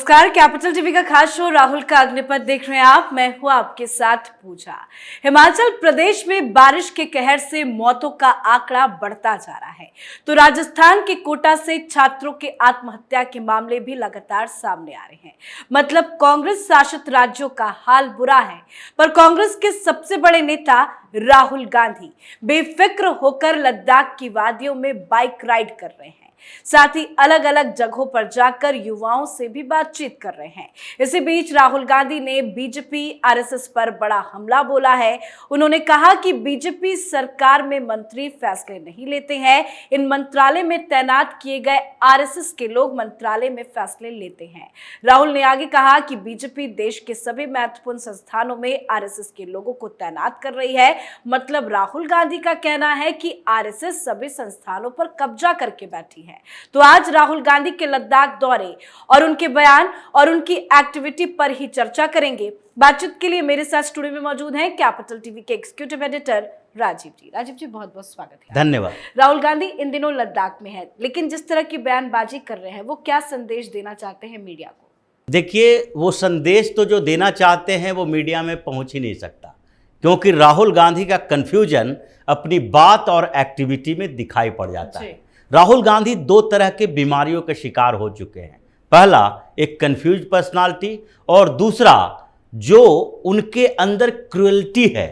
नमस्कार, capital TV का खास शो राहुल का अग्निपथ देख रहे हैं आप। मैं हूं आपके साथ पूजा। हिमाचल प्रदेश में बारिश के कहर से मौतों का आंकड़ा बढ़ता जा रहा है, तो राजस्थान के कोटा से छात्रों के आत्महत्या के मामले भी लगातार सामने आ रहे हैं। मतलब कांग्रेस शासित राज्यों का हाल बुरा है, पर कांग्रेस के सबसे बड़े नेता राहुल गांधी बेफिक्र होकर लद्दाख की वादियों में बाइक राइड कर रहे हैं। साथ ही अलग अलग जगहों पर जाकर युवाओं से भी बातचीत कर रहे हैं। इसी बीच राहुल गांधी ने बीजेपी आरएसएस पर बड़ा हमला बोला है। उन्होंने कहा कि बीजेपी सरकार में मंत्री फैसले नहीं लेते हैं, इन मंत्रालय में तैनात किए गए आरएसएस के लोग मंत्रालय में फैसले लेते हैं। राहुल ने आगे कहा कि बीजेपी देश के सभी महत्वपूर्ण संस्थानों में आरएसएस के लोगों को तैनात कर रही है। मतलब राहुल गांधी का कहना है कि आरएसएस सभी संस्थानों पर कब्जा करके बैठी है। तो आज राहुल गांधी के लद्दाख दौरे और उनके बयान और उनकी एक्टिविटी पर ही चर्चा करेंगे। बातचीत के लिए मेरे साथ स्टूडियो में मौजूद हैं कैपिटल टीवी के एग्जीक्यूटिव एडिटर राजीव जी। राजीव जी, बहुत बहुत स्वागत है। धन्यवाद। राहुल गांधी इन दिनों लद्दाख में है, लेकिन जिस तरह की बयानबाजी कर रहे हैं, वो क्या संदेश देना चाहते हैं मीडिया को? देखिए, वो संदेश तो जो देना चाहते हैं वो मीडिया में पहुंच ही नहीं सकता, क्योंकि राहुल गांधी का कंफ्यूजन अपनी बात और एक्टिविटी में दिखाई पड़ जाता है। राहुल गांधी दो तरह के बीमारियों के शिकार हो चुके हैं। पहला, एक कंफ्यूज पर्सनालिटी, और दूसरा जो उनके अंदर क्रूएल्टी है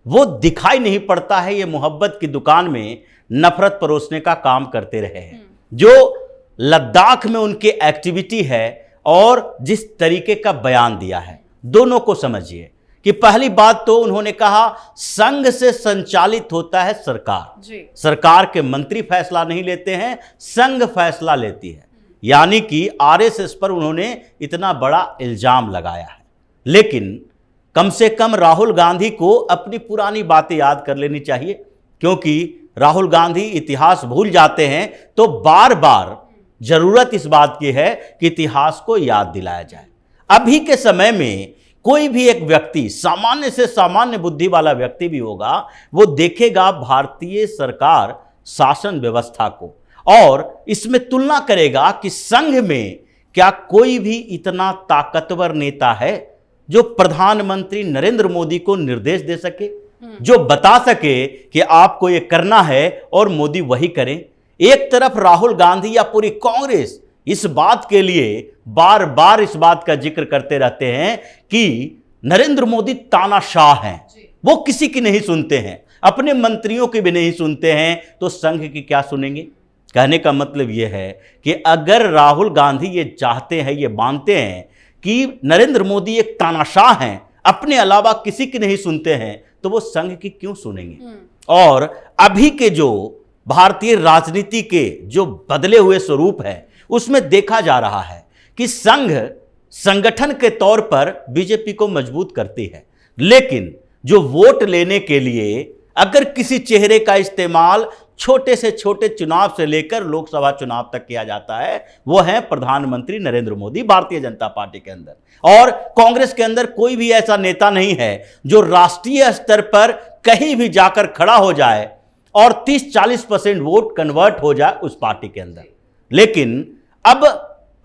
वो दिखाई नहीं पड़ता है। ये मोहब्बत की दुकान में नफरत परोसने का काम करते रहे हैं। जो लद्दाख में उनकी एक्टिविटी है और जिस तरीके का बयान दिया है, दोनों को समझिए कि पहली बात तो उन्होंने कहा संघ से संचालित होता है सरकार जी। सरकार के मंत्री फैसला नहीं लेते हैं, संघ फैसला लेती है। यानी कि आरएसएस पर उन्होंने इतना बड़ा इल्जाम लगाया है। लेकिन कम से कम राहुल गांधी को अपनी पुरानी बातें याद कर लेनी चाहिए, क्योंकि राहुल गांधी इतिहास भूल जाते हैं। तो बार बार जरूरत इस बात की है कि इतिहास को याद दिलाया जाए। अभी के समय में कोई भी एक व्यक्ति, सामान्य से सामान्य बुद्धि वाला व्यक्ति भी होगा, वो देखेगा भारतीय सरकार शासन व्यवस्था को और इसमें तुलना करेगा कि संघ में क्या कोई भी इतना ताकतवर नेता है जो प्रधानमंत्री नरेंद्र मोदी को निर्देश दे सके, जो बता सके कि आपको ये करना है और मोदी वही करें। एक तरफ राहुल गांधी या पूरी कांग्रेस इस बात के लिए बार बार इस बात का जिक्र करते रहते हैं कि नरेंद्र मोदी तानाशाह हैं, वो किसी की नहीं सुनते हैं, अपने मंत्रियों की भी नहीं सुनते हैं, तो संघ की क्या सुनेंगे। कहने का मतलब यह है कि अगर राहुल गांधी ये चाहते हैं, ये मानते हैं कि नरेंद्र मोदी एक तानाशाह हैं, अपने अलावा किसी की नहीं सुनते हैं, तो वो संघ की क्यों सुनेंगे। और अभी के जो भारतीय राजनीति के जो बदले हुए स्वरूप है, उसमें देखा जा रहा है कि संघ संगठन के तौर पर बीजेपी को मजबूत करती है, लेकिन जो वोट लेने के लिए अगर किसी चेहरे का इस्तेमाल छोटे से छोटे चुनाव से लेकर लोकसभा चुनाव तक किया जाता है, वो है प्रधानमंत्री नरेंद्र मोदी भारतीय जनता पार्टी के अंदर। और कांग्रेस के अंदर कोई भी ऐसा नेता नहीं है जो राष्ट्रीय स्तर पर कहीं भी जाकर खड़ा हो जाए और 30-40% वोट कन्वर्ट हो जाए उस पार्टी के अंदर। लेकिन अब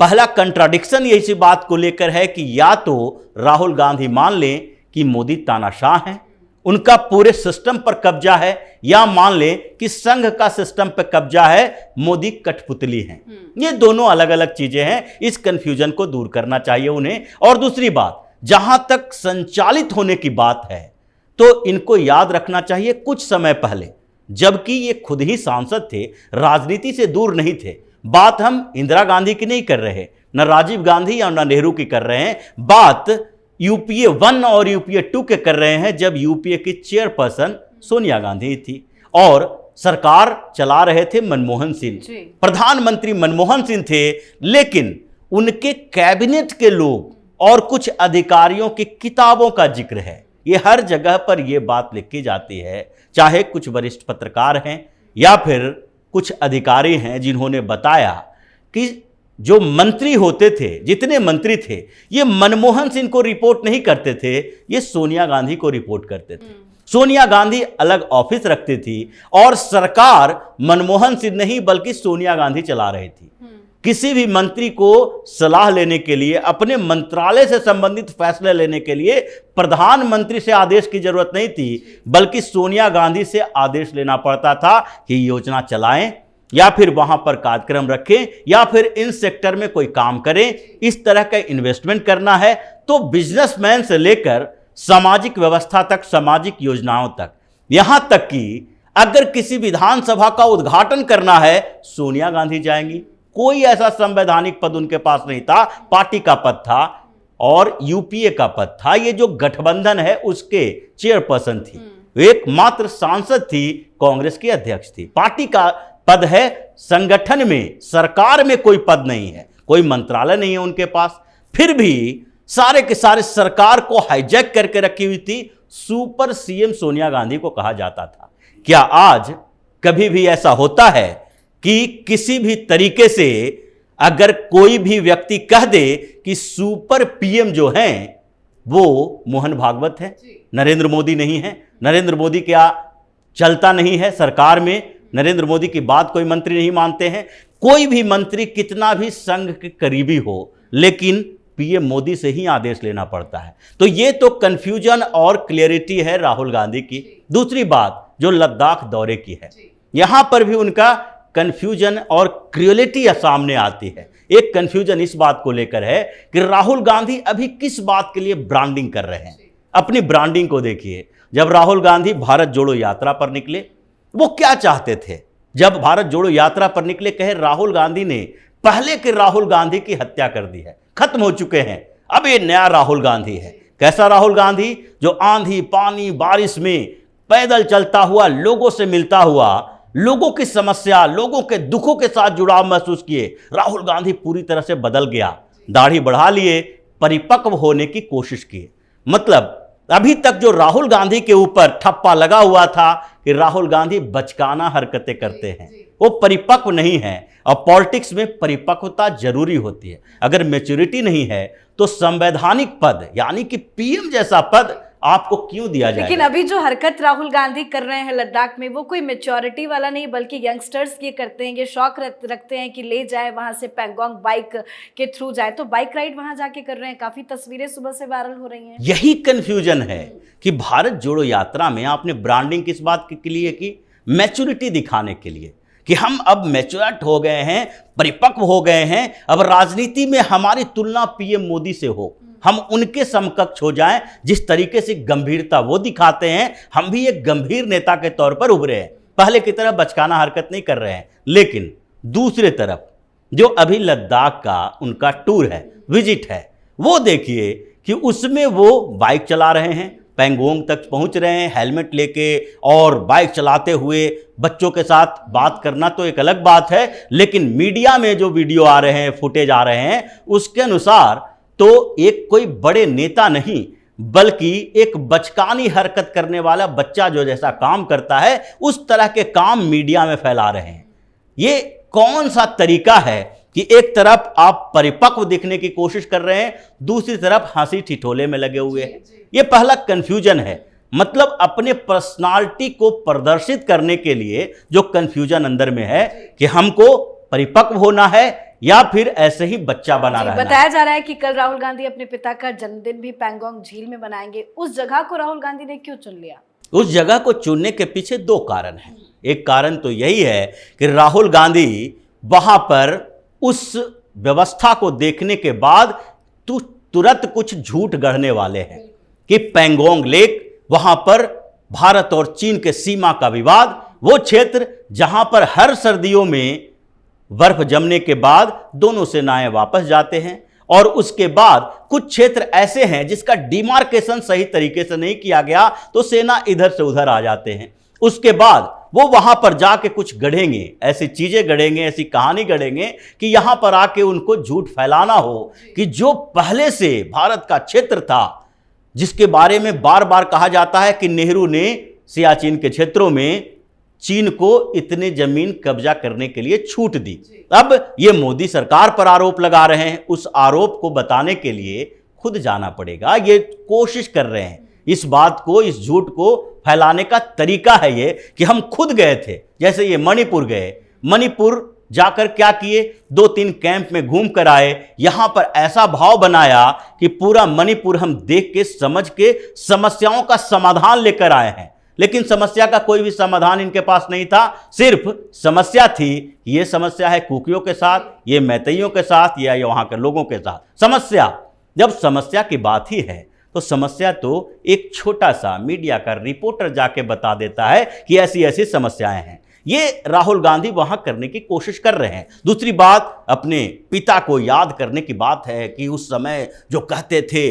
पहला कंट्राडिक्शन यही सी बात को लेकर है कि या तो राहुल गांधी मान लें कि मोदी तानाशाह हैं, उनका पूरे सिस्टम पर कब्जा है, या मान लें कि संघ का सिस्टम पर कब्जा है, मोदी कठपुतली हैं। ये दोनों अलग अलग चीजें हैं। इस कंफ्यूजन को दूर करना चाहिए उन्हें। और दूसरी बात, जहां तक संचालित होने की बात है, तो इनको याद रखना चाहिए कुछ समय पहले, जबकि ये खुद ही सांसद थे, राजनीति से दूर नहीं थे। बात हम इंदिरा गांधी की नहीं कर रहे, न राजीव गांधी या न नेहरू की कर रहे हैं, बात यूपीए 1 और यूपीए 2 के कर रहे हैं, जब यूपीए की चेयरपर्सन सोनिया गांधी थी और सरकार चला रहे थे मनमोहन सिंह, प्रधानमंत्री मनमोहन सिंह थे। लेकिन उनके कैबिनेट के लोग और कुछ अधिकारियों की किताबों का जिक्र है, ये हर जगह पर यह बात लिखी जाती है, चाहे कुछ वरिष्ठ पत्रकार हैं या फिर कुछ अधिकारी हैं जिन्होंने बताया कि जो मंत्री होते थे, जितने मंत्री थे, ये मनमोहन सिंह को रिपोर्ट नहीं करते थे, ये सोनिया गांधी को रिपोर्ट करते थे। सोनिया गांधी अलग ऑफिस रखती थी और सरकार मनमोहन सिंह नहीं बल्कि सोनिया गांधी चला रही थी। किसी भी मंत्री को सलाह लेने के लिए, अपने मंत्रालय से संबंधित फैसले लेने के लिए प्रधानमंत्री से आदेश की जरूरत नहीं थी, बल्कि सोनिया गांधी से आदेश लेना पड़ता था कि योजना चलाएं या फिर वहां पर कार्यक्रम रखें या फिर इन सेक्टर में कोई काम करें, इस तरह का इन्वेस्टमेंट करना है। तो बिजनेसमैन से लेकर सामाजिक व्यवस्था तक, सामाजिक योजनाओं तक, यहां तक कि अगर किसी विधानसभा का उद्घाटन करना है, सोनिया गांधी जाएंगी। कोई ऐसा संवैधानिक पद उनके पास नहीं था, पार्टी का पद था और यूपीए का पद था। ये जो गठबंधन है उसके चेयरपर्सन थी, एकमात्र सांसद थी, कांग्रेस की अध्यक्ष थी। पार्टी का पद है, संगठन में, सरकार में कोई पद नहीं है, कोई मंत्रालय नहीं है उनके पास। फिर भी सारे के सारे सरकार को हाईजैक करके रखी हुई थी। सुपर सीएम सोनिया गांधी को कहा जाता था। क्या आज कभी भी ऐसा होता है कि किसी भी तरीके से अगर कोई भी व्यक्ति कह दे कि सुपर पीएम जो हैं वो मोहन भागवत है, नरेंद्र मोदी नहीं है? नरेंद्र मोदी क्या चलता नहीं है सरकार में? नरेंद्र मोदी की बात कोई मंत्री नहीं मानते हैं? कोई भी मंत्री कितना भी संघ के करीबी हो, लेकिन पीएम मोदी से ही आदेश लेना पड़ता है। तो ये तो कंफ्यूजन और क्लियरिटी है राहुल गांधी की। दूसरी बात जो लद्दाख दौरे की है, यहां पर भी उनका कंफ्यूजन और क्रियोलिटी सामने आती है। एक कंफ्यूजन इस बात को लेकर है कि राहुल गांधी अभी किस बात के लिए ब्रांडिंग कर रहे हैं। अपनी ब्रांडिंग को देखिए। जब राहुल गांधी भारत जोड़ो यात्रा पर निकले, वो क्या चाहते थे? जब भारत जोड़ो यात्रा पर निकले, कहे राहुल गांधी ने पहले के राहुल गांधी की हत्या कर दी है, खत्म हो चुके हैं, अब ये नया राहुल गांधी है। कैसा राहुल गांधी? जो आंधी पानी बारिश में पैदल चलता हुआ, लोगों से मिलता हुआ, लोगों की समस्या, लोगों के दुखों के साथ जुड़ाव महसूस किए। राहुल गांधी पूरी तरह से बदल गया, दाढ़ी बढ़ा लिए, परिपक्व होने की कोशिश की। मतलब अभी तक जो राहुल गांधी के ऊपर ठप्पा लगा हुआ था कि राहुल गांधी बचकाना हरकतें करते हैं, वो परिपक्व नहीं है। और पॉलिटिक्स में परिपक्वता जरूरी होती है। अगर मैच्योरिटी नहीं है तो संवैधानिक पद यानी कि पीएम जैसा पद आपको क्यों दिया जाए? लेकिन अभी जो हरकत राहुल गांधी कर रहे हैं लद्दाख में, वो कोई मैच्योरिटी वाला नहीं, बल्कि यंगस्टर्स ये करते हैं, ये शौक रखते हैं कि ले जाए वहां से पैंगोंग बाइक के थ्रू जाए, तो बाइक राइड वहां जाके कर रहे हैं। काफी तस्वीरें सुबह से वायरल हो रही हैं। यही कंफ्यूजन है कि भारत जोड़ो यात्रा में आपने ब्रांडिंग किस बात के लिए की? मैच्योरिटी दिखाने के लिए कि हम अब मैच्योर्ड हो गए हैं, परिपक्व हो गए हैं, अब राजनीति में हमारी तुलना पीएम मोदी से हो, हम उनके समकक्ष हो जाएं। जिस तरीके से गंभीरता वो दिखाते हैं, हम भी एक गंभीर नेता के तौर पर उभरे हैं, पहले की तरह बचकाना हरकत नहीं कर रहे हैं। लेकिन दूसरे तरफ जो अभी लद्दाख का उनका टूर है, विजिट है, वो देखिए कि उसमें वो बाइक चला रहे हैं, पैंगोंग तक पहुंच रहे हैं हेलमेट लेके, और बाइक चलाते हुए बच्चों के साथ बात करना तो एक अलग बात है। लेकिन मीडिया में जो वीडियो आ रहे हैं, फुटेज आ रहे हैं, उसके अनुसार तो एक कोई बड़े नेता नहीं, बल्कि एक बचकानी हरकत करने वाला बच्चा जो जैसा काम करता है, उस तरह के काम मीडिया में फैला रहे हैं। ये कौन सा तरीका है कि एक तरफ आप परिपक्व दिखने की कोशिश कर रहे हैं, दूसरी तरफ हंसी ठिठोले में लगे हुए हैं। ये पहला कंफ्यूजन है। मतलब अपने पर्सनालिटी को प्रदर्शित करने के लिए जो कंफ्यूजन अंदर में है कि हमको परिपक्व होना है या फिर ऐसे ही बच्चा बना रहना है। बताया जा रहा है कि कल राहुल गांधी अपने पिता का जन्मदिन भी पैंगोंग झील में मनाएंगे। उस जगह को राहुल गांधी ने क्यों चुन लिया? उस जगह को चुनने के पीछे दो कारण हैं। एक कारण तो यही है कि राहुल गांधी वहां पर उस व्यवस्था को देखने के बाद तुरंत कुछ झूठ गढ़ने वाले हैं कि पैंगोंग लेक, वहां पर भारत और चीन के सीमा का विवाद, वो क्षेत्र जहां पर हर सर्दियों में बर्फ जमने के बाद दोनों सेनाएं वापस जाते हैं, और उसके बाद कुछ क्षेत्र ऐसे हैं जिसका डिमार्केशन सही तरीके से नहीं किया गया, तो सेना इधर से उधर आ जाते हैं। उसके बाद वो वहां पर जाके कुछ गढ़ेंगे, ऐसी चीजें गढ़ेंगे, ऐसी कहानी गढ़ेंगे कि यहां पर आके उनको झूठ फैलाना हो कि जो पहले से भारत का क्षेत्र था, जिसके बारे में बार बार कहा जाता है कि नेहरू ने सियाचिन के क्षेत्रों में चीन को इतने जमीन कब्जा करने के लिए छूट दी। अब ये मोदी सरकार पर आरोप लगा रहे हैं। उस आरोप को बताने के लिए खुद जाना पड़ेगा। ये कोशिश कर रहे हैं इस बात को, इस झूठ को फैलाने का तरीका है ये कि हम खुद गए थे। जैसे ये मणिपुर गए, मणिपुर जाकर क्या किए, 2-3 कैंप में घूम कर आए, यहां पर ऐसा भाव बनाया कि पूरा मणिपुर हम देख के समझ के समस्याओं का समाधान लेकर आए हैं। लेकिन समस्या का कोई भी समाधान इनके पास नहीं था, सिर्फ समस्या थी, ये समस्या है कुकियों के साथ, ये मैतैयों के साथ, या वहां के लोगों के साथ। समस्या, जब समस्या की बात ही है तो समस्या तो एक छोटा सा मीडिया का रिपोर्टर जाके बता देता है कि ऐसी ऐसी समस्याएं हैं। ये राहुल गांधी वहां करने की कोशिश कर रहे हैं। दूसरी बात, अपने पिता को याद करने की बात है कि उस समय जो कहते थे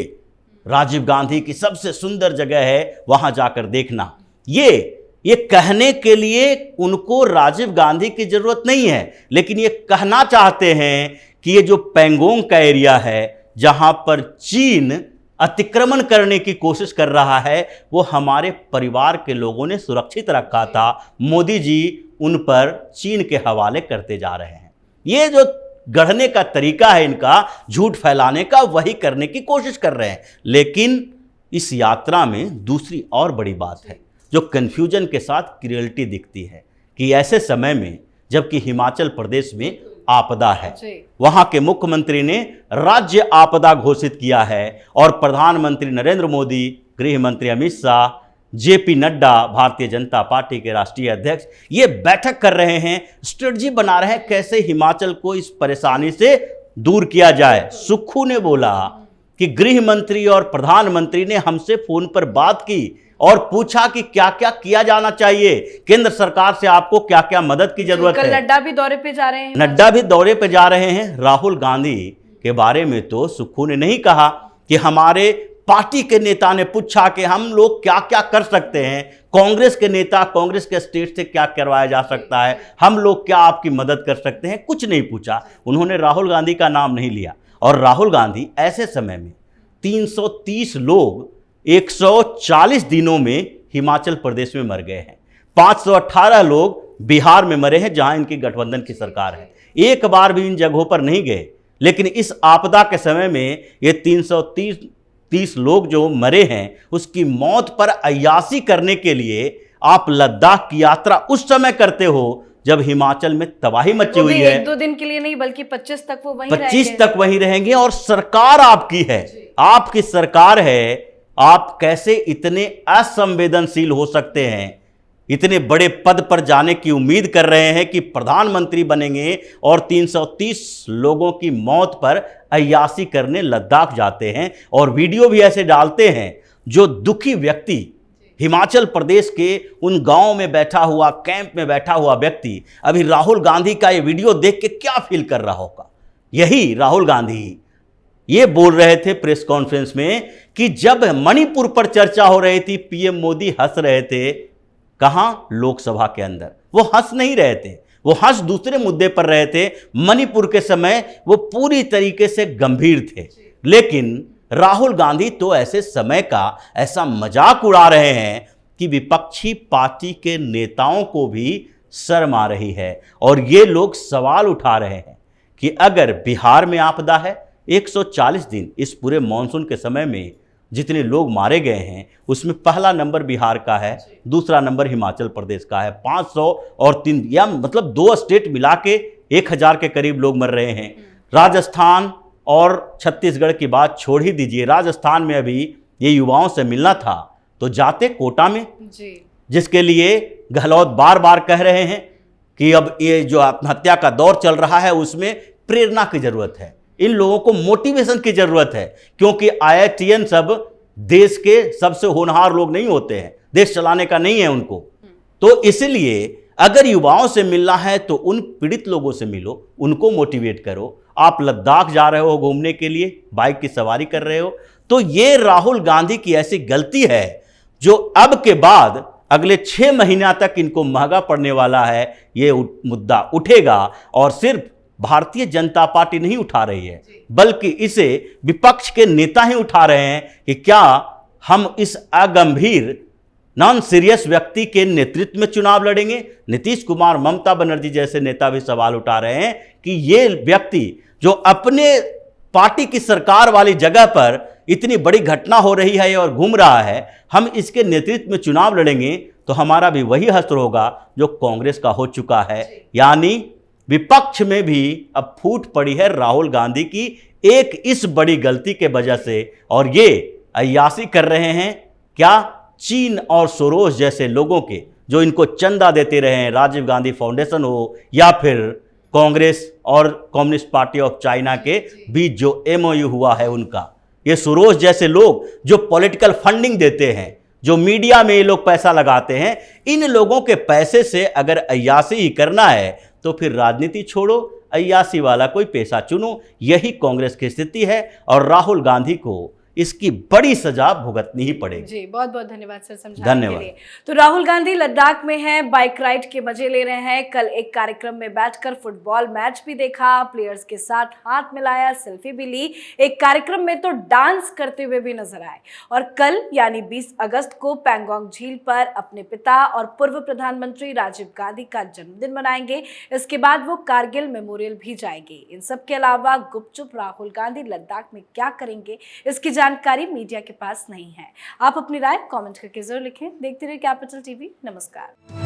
राजीव गांधी की सबसे सुंदर जगह है वहां जाकर देखना, ये कहने के लिए उनको राजीव गांधी की जरूरत नहीं है, लेकिन ये कहना चाहते हैं कि ये जो पैंगोंग का एरिया है जहां पर चीन अतिक्रमण करने की कोशिश कर रहा है, वो हमारे परिवार के लोगों ने सुरक्षित रखा था, मोदी जी उन पर चीन के हवाले करते जा रहे हैं। ये जो गढ़ने का तरीका है इनका, झूठ फैलाने का, वही करने की कोशिश कर रहे हैं। लेकिन इस यात्रा में दूसरी और बड़ी बात है जो कन्फ्यूजन के साथ क्रियलिटी दिखती है कि ऐसे समय में जबकि हिमाचल प्रदेश में आपदा है, वहां के मुख्यमंत्री ने राज्य आपदा घोषित किया है और प्रधानमंत्री नरेंद्र मोदी, गृह मंत्री अमित शाह, जेपी नड्डा, भारतीय जनता पार्टी के राष्ट्रीय अध्यक्ष, ये बैठक कर रहे हैं, स्ट्रेटजी बना रहे हैं कैसे हिमाचल को इस परेशानी से दूर किया जाए। सुक्खू ने बोला कि गृह मंत्री और प्रधानमंत्री ने हमसे फोन पर बात की और पूछा कि क्या क्या किया जाना चाहिए, केंद्र सरकार से आपको क्या क्या मदद की जरूरत है। नड्डा भी दौरे पे जा रहे हैं। नड्डा भी दौरे पे जा रहे हैं। राहुल गांधी के बारे में तो सुक्खू ने नहीं कहा कि हमारे पार्टी के नेता ने पूछा कि हम लोग क्या क्या कर सकते हैं, कांग्रेस के नेता, कांग्रेस के स्टेट से क्या करवाया जा सकता है, हम लोग क्या आपकी मदद कर सकते हैं, कुछ नहीं पूछा। उन्होंने राहुल गांधी का नाम नहीं लिया। और राहुल गांधी ऐसे समय में 330 लोग 140 दिनों में हिमाचल प्रदेश में मर गए हैं, 518 लोग बिहार में मरे हैं जहां इनकी गठबंधन की सरकार है। एक बार भी इन जगहों पर नहीं गए, लेकिन इस आपदा के समय में ये 330 लोग जो मरे हैं उसकी मौत पर अय्याशी करने के लिए आप लद्दाख की यात्रा उस समय करते हो जब हिमाचल में तबाही मची हुई है। 1-2 दिन के लिए नहीं बल्कि 25 तक वो वहीं 25 तक वहीं रहेंगे और सरकार आपकी है, आपकी सरकार है। आप कैसे इतने असंवेदनशील हो सकते हैं, इतने बड़े पद पर जाने की उम्मीद कर रहे हैं कि प्रधानमंत्री बनेंगे और 330 लोगों की मौत पर अय्याशी करने लद्दाख जाते हैं और वीडियो भी ऐसे डालते हैं। जो दुखी व्यक्ति हिमाचल प्रदेश के उन गांवों में बैठा हुआ, कैंप में बैठा हुआ व्यक्ति अभी राहुल गांधी का ये वीडियो देख के क्या फील कर रहा होगा। यही राहुल गांधी ये बोल रहे थे प्रेस कॉन्फ्रेंस में कि जब मणिपुर पर चर्चा हो रही थी, पीएम मोदी हंस रहे थे। कहां? लोकसभा के अंदर। वो हंस नहीं रहे थे, वो हंस दूसरे मुद्दे पर रहे थे। मणिपुर के समय वो पूरी तरीके से गंभीर थे। लेकिन राहुल गांधी तो ऐसे समय का ऐसा मजाक उड़ा रहे हैं कि विपक्षी पार्टी के नेताओं को भी शर्म आ रही है। और ये लोग सवाल उठा रहे हैं कि अगर बिहार में आपदा है, 140 दिन इस पूरे मानसून के समय में जितने लोग मारे गए हैं उसमें पहला नंबर बिहार का है, दूसरा नंबर हिमाचल प्रदेश का है। 500 और 3 या मतलब 2 स्टेट मिला के 1000 के करीब लोग मर रहे हैं। राजस्थान और छत्तीसगढ़ की बात छोड़ ही दीजिए, राजस्थान में अभी ये युवाओं से मिलना था तो जाते कोटा में जी। जिसके लिए गहलोत बार बार कह रहे हैं कि अब ये जो आत्महत्या का दौर चल रहा है उसमें प्रेरणा की जरूरत है, इन लोगों को मोटिवेशन की जरूरत है, क्योंकि IITian सब देश के सबसे होनहार लोग नहीं होते हैं, देश चलाने का नहीं है उनको। तो इसलिए अगर युवाओं से मिलना है तो उन पीड़ित लोगों से मिलो, उनको मोटिवेट करो। आप लद्दाख जा रहे हो घूमने के लिए, बाइक की सवारी कर रहे हो, तो ये राहुल गांधी की ऐसी गलती है जो अब के बाद अगले 6 महीना तक इनको महंगा पड़ने वाला है। ये मुद्दा उठेगा और सिर्फ भारतीय जनता पार्टी नहीं उठा रही है, बल्कि इसे विपक्ष के नेता ही उठा रहे हैं कि क्या हम इस अगंभीर नॉन सीरियस व्यक्ति के नेतृत्व में चुनाव लड़ेंगे। नीतीश कुमार, ममता बनर्जी जैसे नेता भी सवाल उठा रहे हैं कि ये व्यक्ति जो अपने पार्टी की सरकार वाली जगह पर इतनी बड़ी घटना हो रही है और घूम रहा है, हम इसके नेतृत्व में चुनाव लड़ेंगे तो हमारा भी वही हश्र होगा जो कांग्रेस का हो चुका है, यानी विपक्ष में भी अब फूट पड़ी है राहुल गांधी की एक इस बड़ी गलती के वजह से, और ये अय्यासी कर रहे हैं क्या, चीन और सोरोस जैसे लोगों के, जो इनको चंदा देते रहे हैं, राजीव गांधी फाउंडेशन हो या फिर कांग्रेस और कम्युनिस्ट पार्टी ऑफ चाइना के बीच जो एमओयू हुआ है उनका, ये सोरोस जैसे लोग जो पॉलिटिकल फंडिंग देते हैं, जो मीडिया में ये लोग पैसा लगाते हैं, इन लोगों के पैसे से अगर अय्यासी ही करना है तो फिर राजनीति छोड़ो, अय्यासी वाला कोई पेशा चुनो। यही कांग्रेस की स्थिति है और राहुल गांधी को इसकी बड़ी सजा भुगतनी ही पड़ेगी। जी, बहुत बहुत धन्यवाद सर समझाने धन्यवाद। के लिए। तो राहुल गांधी लद्दाख में हैं, बाइक राइड के मजे ले रहे हैं। कल एक कार्यक्रम में बैठकर फुटबॉल मैच भी देखा, प्लेयर्स के साथ हाथ मिलाया, सेल्फी भी ली। एक कार्यक्रम में तो डांस करते हुए भी नजर आए। और कल यानी 20 अगस्त को पैंगोंग झील पर अपने पिता और पूर्व प्रधानमंत्री राजीव गांधी का जन्मदिन मनाएंगे। इसके बाद वो कारगिल मेमोरियल भी जाएंगे। इन सब के अलावा गुपचुप राहुल गांधी लद्दाख में क्या करेंगे, इसकी जानकारी मीडिया के पास नहीं है। आप अपनी राय कमेंट करके जरूर लिखें। देखते रहिए कैपिटल टीवी। नमस्कार।